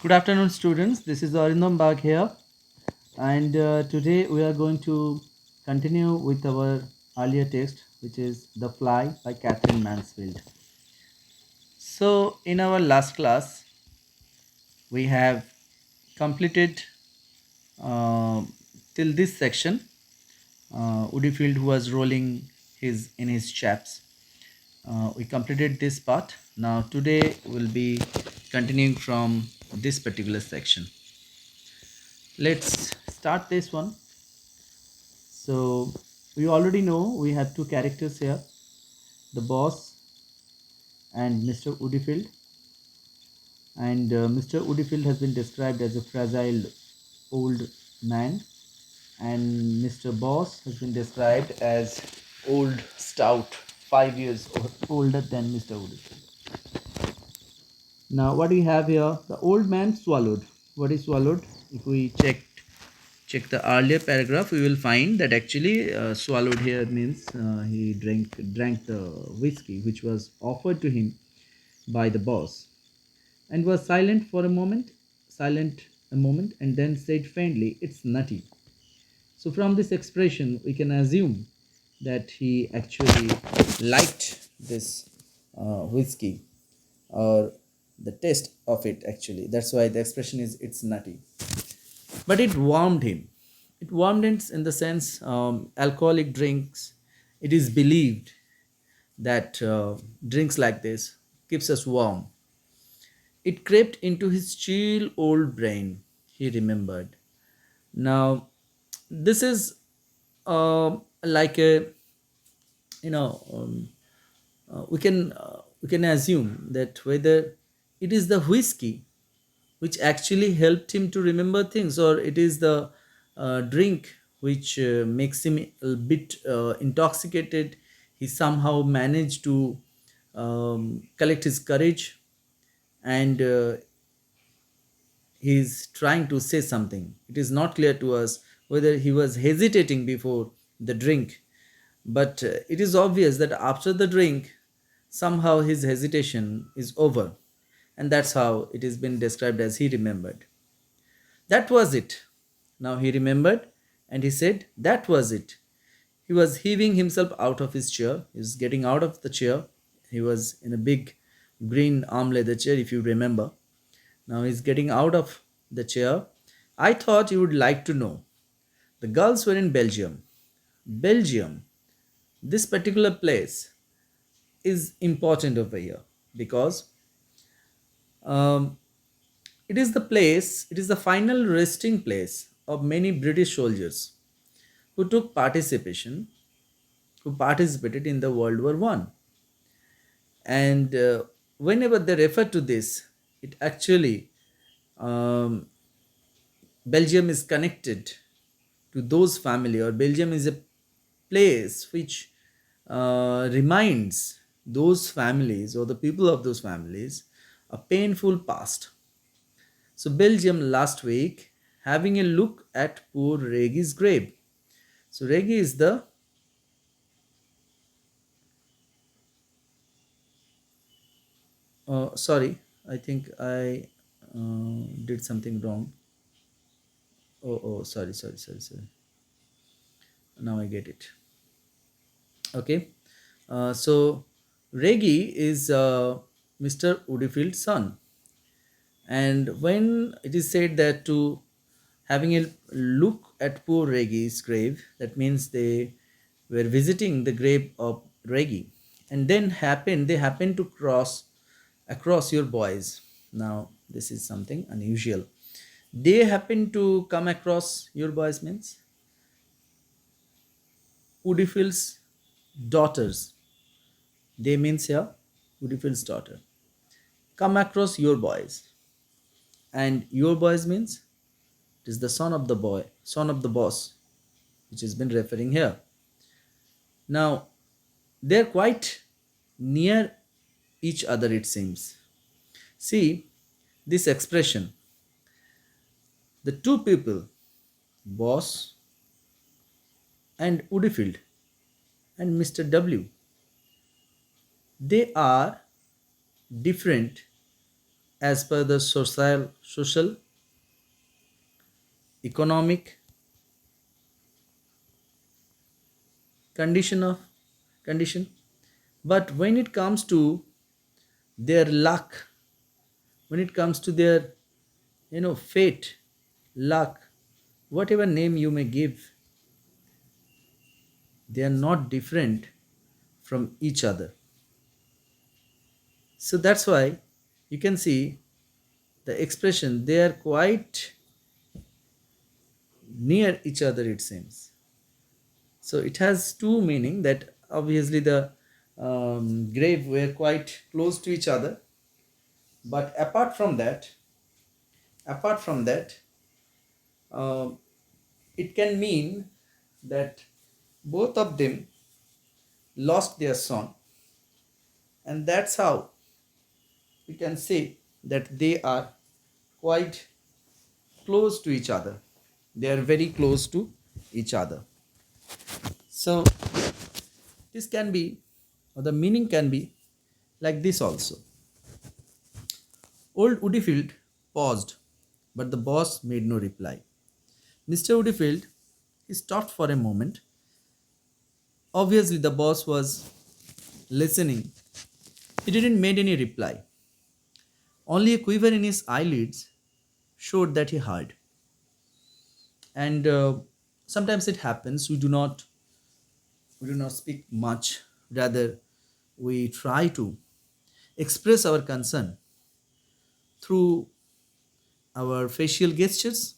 Good afternoon, students. This is Arindam Bag here, and today we are going to continue with our earlier text, which is The Fly by Catherine Mansfield. So, in our last class, we have completed uh, till this section. Woodfield, who was rolling his in his chaps. We completed this part. Now, today we'll be continuing from this particular section. Let's start this one. So we already know we have two characters here, the boss and Mr. Woodfield. And Mr. Woodfield has been described as a fragile old man, and Mr. Boss has been described as old, stout, 5 years older than Mr. Woodfield. Now, what do we have here? The old man swallowed. What is swallowed? If we check the earlier paragraph, we will find that actually swallowed here means he drank the whiskey which was offered to him by the boss, and was silent a moment, and then said faintly, "It's nutty." So from this expression, we can assume that he actually liked this whiskey, or the taste of it actually. That's why the expression is "it's nutty." But it warmed him. It warmed him in the sense, alcoholic drinks. It is believed that drinks like this keeps us warm. It crept into his chill old brain. He remembered. Now, this is like a you know we can assume that whether it is the whiskey which actually helped him to remember things, or it is the drink which makes him a bit intoxicated. He somehow managed to collect his courage, and he is trying to say something. It is not clear to us whether he was hesitating before the drink, but it is obvious that after the drink, somehow his hesitation is over, and that's how it has been described as he remembered. That was it. Now he remembered, and he said, "That was it." He was heaving himself out of his chair. He was getting out of the chair. He was in a big green arm leather chair, if you remember. Now he's getting out of the chair. "I thought you would like to know. The girls were in Belgium. Belgium, this particular place, is important over here because um, it is the final resting place of many British soldiers who who participated in the World War One. And whenever they refer to this, it actually um, Belgium is connected to those family, or Belgium is a place which reminds those families or the people of those families a painful past. So Belgium last week, having a look at poor Reggie's grave. So Reggie is the sorry, I think I did something wrong. Oh, sorry. Now I get it. Okay. So Reggie is Mr. Woodfield's son. And when it is said that to having a look at poor Reggie's grave, that means they were visiting the grave of Reggie. And then they happened to cross across your boys. Now, this is something unusual. They happen to come across your boys means Woodfield's daughters. They means here Woodfield's daughter. Come across your boys. And your boys means it is the son of the boss, which has been referring here. Now, they're quite near each other, it seems. See, this expression, the two people, boss and Woodfield and Mr. W, they are different as per the social, economic condition of condition. But when it comes to their luck, when it comes to their fate, luck, whatever name you may give, they are not different from each other. So that's why you can see the expression, they are quite near each other, it seems. So it has two meaning, that obviously the grave were quite close to each other, but apart from that, uh, it can mean that both of them lost their son, and that's how we can say that they are quite close to each other. They are very close to each other. So this can be, or the meaning can be like this also. Old Woodyfield paused, but the boss made no reply. Mr. Woodyfield, he stopped for a moment. Obviously, the boss was listening. He didn't make any reply. Only a quiver in his eyelids showed that he heard. And sometimes it happens we do not speak much. Rather, we try to express our concern through our facial gestures,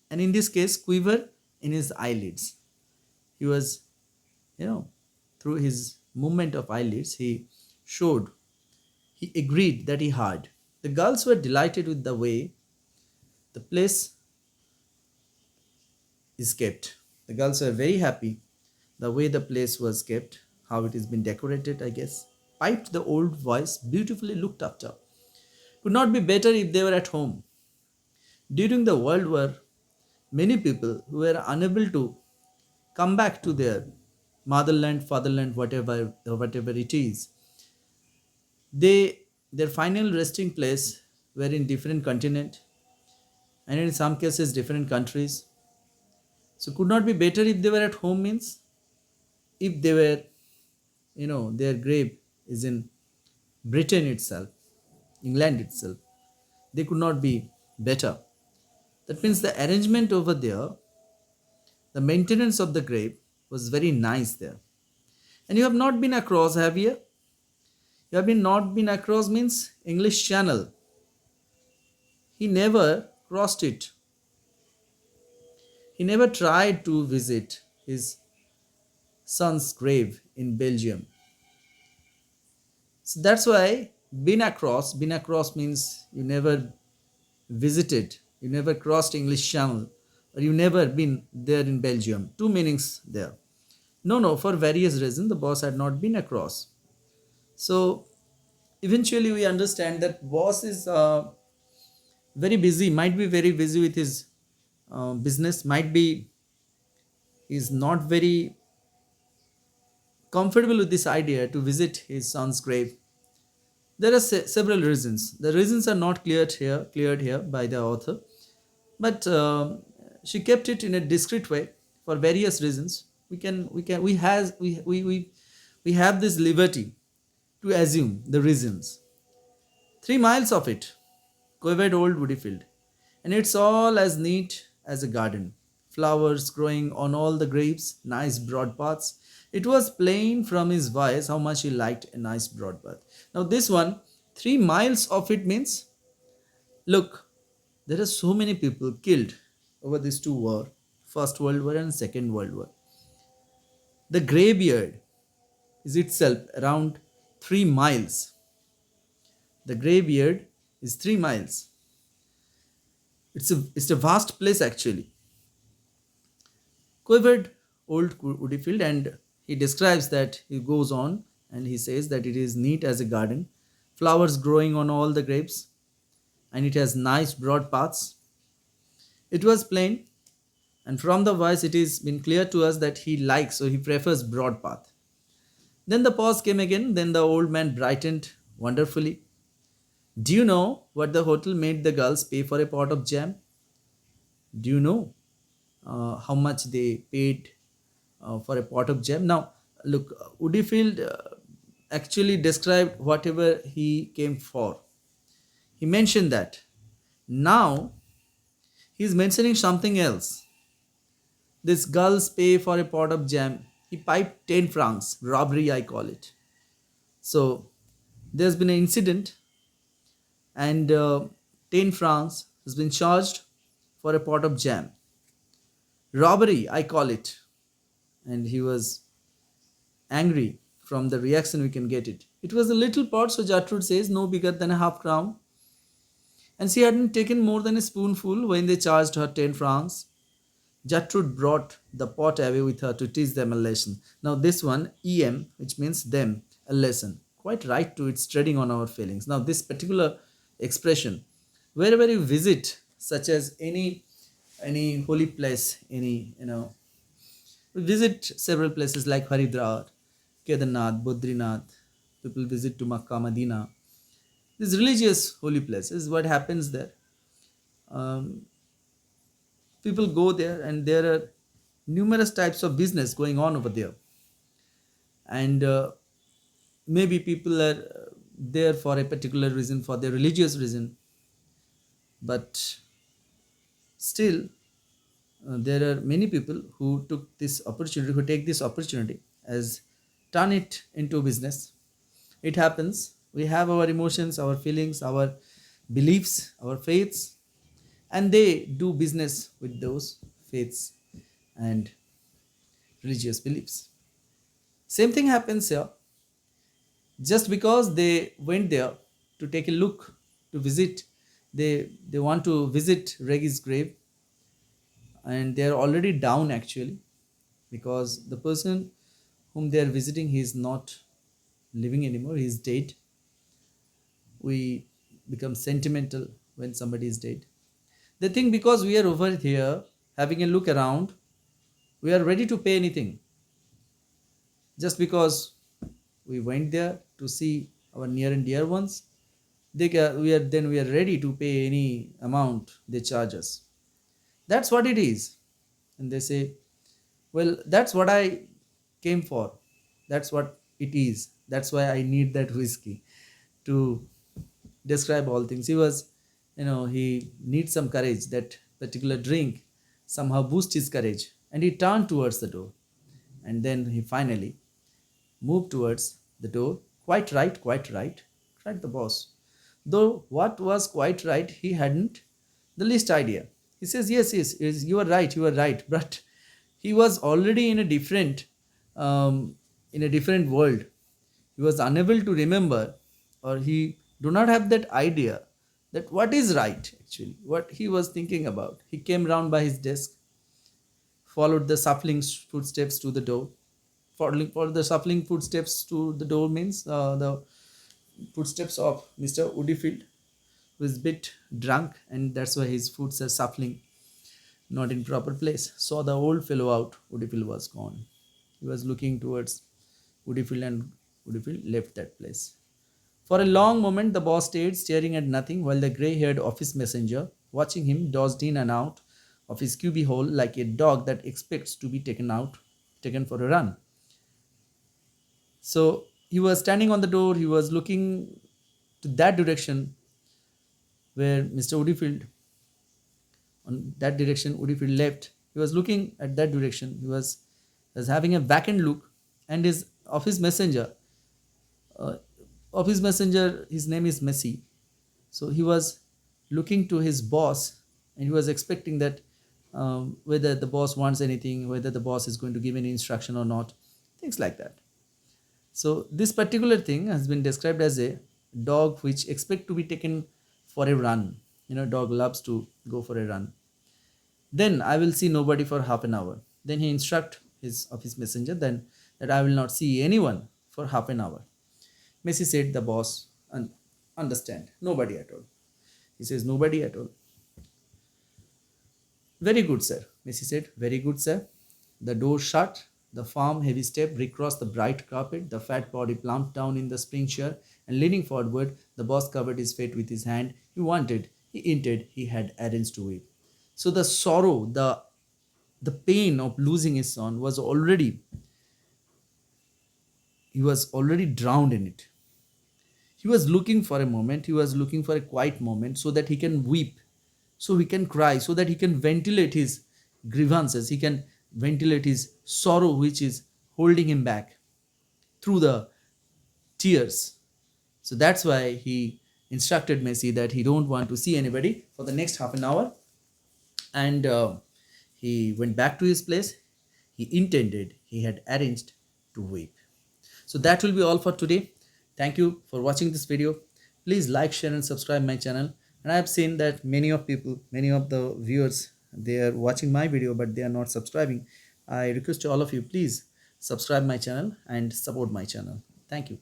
and in this case, quiver in his eyelids. He was, you know, through his movement of eyelids, showed, he agreed that he heard. The girls were delighted with the way the place is kept. The girls were very happy the way the place was kept, how it has been decorated, I guess. Piped the old voice, beautifully looked after. Could not be better if they were at home. During the World War, many people who were unable to come back to their motherland, fatherland, whatever it is, their final resting place were in different continent, and in some cases different countries. So could not be better if they were at home, means if they were, their grave is in Britain itself, England itself, they could not be better. That means the arrangement over there, the maintenance of the grave was very nice there. And you have not been across, have you? You have been not been across means English Channel. He never crossed it. He never tried to visit his son's grave in Belgium. So that's why been across means you never visited, you never crossed English Channel, or you never been there in Belgium. Two meanings there. No, for various reasons the boss had not been across. So eventually we understand that boss is very busy, might be very busy with his business, might be is not very comfortable with this idea to visit his son's grave. There are several reasons. The reasons are not cleared here by the author, but she kept it in a discreet way for various reasons. We have this liberty to assume the reasons. 3 miles of it, quivered old Woodyfield, and it's all as neat as a garden. Flowers growing on all the graves, nice broad paths. It was plain from his voice how much he liked a nice broad path. Now, this one, 3 miles of it means, look, there are so many people killed over these two wars, First World War and Second World War. The graveyard is itself around 3 miles. The graveyard is 3 miles. It's a vast place actually. Quivered old Woodyfield, and he describes that he goes on and he says that it is neat as a garden, flowers growing on all the graves, and it has nice broad paths. It was plain, and from the voice it is been clear to us that he likes or he prefers broad path. Then the pause came again, then the old man brightened wonderfully. Do you know what the hotel made the girls pay for a pot of jam? Do you know how much they paid for a pot of jam? Now, look, Woodfield actually described whatever he came for. He mentioned that. Now, he's mentioning something else. This girls pay for a pot of jam. He piped 10 francs, robbery, I call it. So, there's been an incident, and 10 francs has been charged for a pot of jam. Robbery, I call it. And he was angry from the reaction we can get it. It was a little pot, so Gertrude says, no bigger than a half crown. And she hadn't taken more than a spoonful when they charged her 10 francs. Gertrude brought the pot away with her to teach them a lesson. Now, this one, EM, which means them, a lesson. Quite right to its treading on our feelings. Now, this particular expression, wherever you visit, such as any holy place, any, we visit several places like Haridwar, Kedarnath, Badrinath. People visit to Makkah, Medina. These religious holy places, what happens there? Um, People go there, and there are numerous types of business going on over there. And maybe people are there for a particular reason, for their religious reason, but still there are many people who took this opportunity, who take this opportunity as turn it into business. It happens. We have our emotions, our feelings, our beliefs, our faiths, and they do business with those faiths and religious beliefs. Same thing happens here. Just because they went there to take a look, to visit, they want to visit Reggie's grave, and they are already down actually, because the person whom they are visiting, he is not living anymore, he is dead. We become sentimental when somebody is dead. They think because we are over here having a look around, we are ready to pay anything. Just because we went there to see our near and dear ones, we are ready to pay any amount they charge us. That's what it is. And they say, well, that's what I came for. That's what it is. That's why I need that whiskey to describe all things. He was, he needs some courage. That particular drink somehow boosts his courage. And he turned towards the door. And then he finally moved towards the door. Quite right, quite right, cried the boss. Though what was quite right, he hadn't the least idea. He says, yes, yes, yes, you are right. But he was already in a different world. He was unable to remember, or he do not have that idea that what is right actually, what he was thinking about. He came round by his desk, followed the shuffling footsteps to the door. For the shuffling footsteps to the door means the footsteps of Mr. Woodfield, who is a bit drunk, and that's why his foot are shuffling, not in proper place. Saw the old fellow out. Woodfield was gone. He was looking towards Woodfield, and Woodfield left that place. For a long moment, the boss stayed staring at nothing while the grey haired office messenger, watching him, dodged in and out of his cubby hole like a dog that expects to be taken for a run. So he was standing on the door, he was looking to that direction where Mr. Woodfield, on that direction, Woodfield left. He was looking at that direction. He was having a vacant look, and his office messenger, uh, his name is Messi. So he was looking to his boss, and he was expecting that whether the boss wants anything, whether the boss is going to give any instruction or not, things like that. So this particular thing has been described as a dog which expect to be taken for a run. Dog loves to go for a run. Then I will see nobody for half an hour. Then he instruct his office messenger then that I will not see anyone for half an hour. Messi said the boss and understand nobody at all. He says nobody at all. Very good, sir. Messi said, very good, sir. The door shut. The firm, heavy step recrossed the bright carpet. The fat body plumped down in the spring chair, and leaning forward, The boss covered his face with his hand. He wanted, he hinted, he had arranged to weep. So the sorrow, the pain of losing his son was already, he was already drowned in it. He was looking for a moment, he was looking for a quiet moment so that he can weep, so he can cry, so that he can ventilate his grievances, he can ventilate his sorrow which is holding him back through the tears. So that's why he instructed Messi that he don't want to see anybody for the next half an hour, and he went back to his place. He intended, he had arranged to weep. So that will be all for today. Thank you for watching this video. Please like, share and subscribe my channel. And I have seen that many of people, many of the viewers, they are watching my video but they are not subscribing. I request to all of you, please subscribe my channel and support my channel. Thank you.